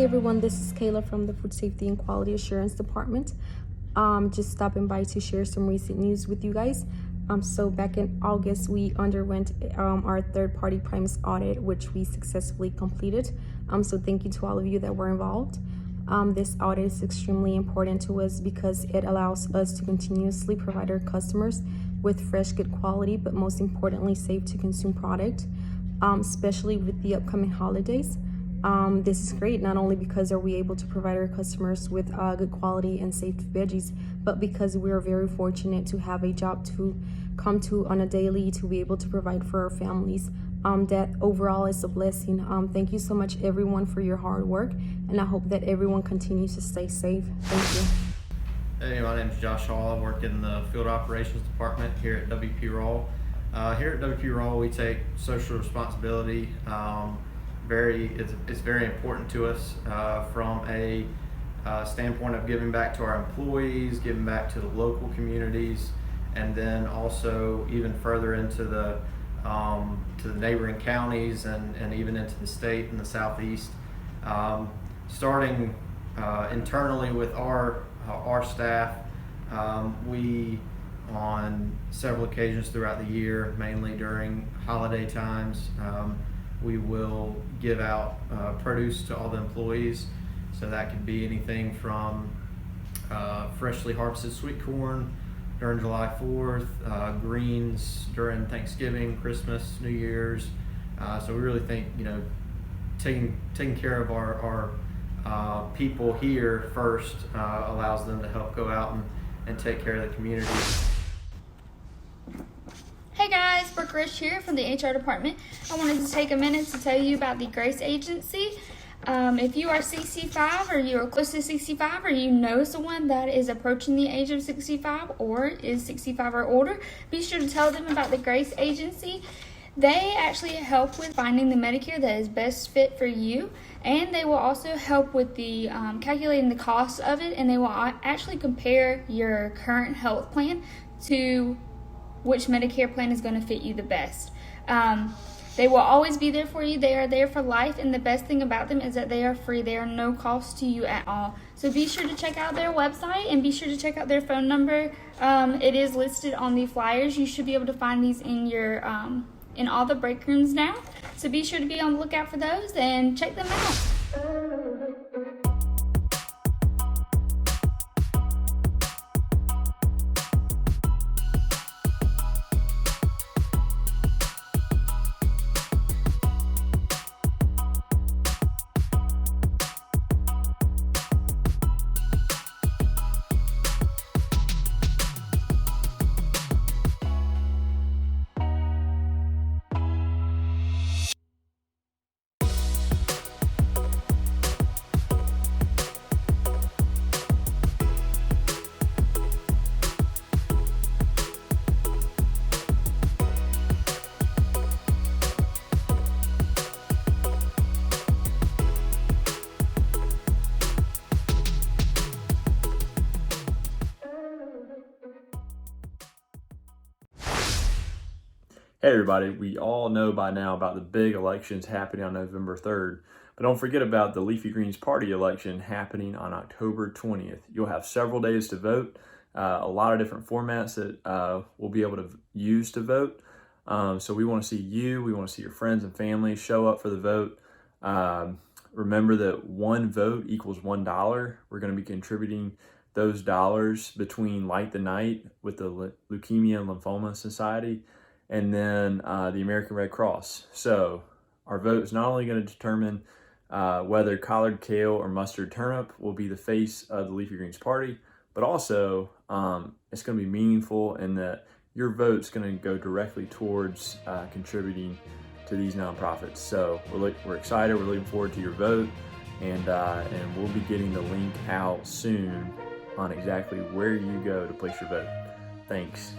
everyone, this is Kayla from the Food Safety and Quality Assurance Department. Just stopping by to share some recent news with you guys. So back in August, we underwent our third-party premise audit, which we successfully completed. So thank you to all of you that were involved. This audit is extremely important to us because it allows us to continuously provide our customers with fresh, good quality, but most importantly, safe to consume product, especially with the upcoming holidays. This is great not only because are we able to provide our customers with good quality and safe veggies, but because we are very fortunate to have a job to come to on a daily to be able to provide for our families. That overall is a blessing. Thank you so much everyone for your hard work, and I hope that everyone continues to stay safe. Thank you. Hey, my name is Josh Hall. I work in the Field Operations Department here at WP Rawl. Here at WP Rawl, we take social responsibility it's very important to us from a standpoint of giving back to our employees, giving back to the local communities, and then also even further into the neighboring counties and even into the state and the southeast. Starting internally with our staff, we on several occasions throughout the year, mainly during holiday times, we will give out produce to all the employees. So that could be anything from freshly harvested sweet corn during July 4th, greens during Thanksgiving, Christmas, New Year's. So we really think, taking care of our people here first allows them to help go out and take care of the community. Hey guys, Brooke Rish here from the HR department. I wanted to take a minute to tell you about the GRACE agency. If you are 65 or you are close to 65 or you know someone that is approaching the age of 65 or is 65 or older, be sure to tell them about the GRACE agency. They actually help with finding the Medicare that is best fit for you, and they will also help with the calculating the cost of it, and they will actually compare your current health plan to which Medicare plan is going to fit you the best. They will always be there for you. They are there for life, and the best thing about them is that they are free. They are no cost to you at all. So be sure to check out their website and be sure to check out their phone number. It is listed on the flyers. You should be able to find these in your in all the break rooms now. So be sure to be on the lookout for those and check them out. Hey everybody, we all know by now about the big elections happening on November 3rd, but don't forget about the Leafy Greens Party election happening on October 20th. You'll have several days to vote, a lot of different formats that we'll be able to use to vote. So we want to see you, we want to see your friends and family show up for the vote. Remember that one vote equals $1. We're going to be contributing those dollars between Light the Night with the Leukemia and Lymphoma Society and then the American Red Cross. So our vote is not only going to determine whether collard, kale, or mustard turnip will be the face of the Leafy Greens Party, but also it's going to be meaningful in that your vote's going to go directly towards contributing to these nonprofits. So we're excited, we're looking forward to your vote, and we'll be getting the link out soon on exactly where you go to place your vote. Thanks.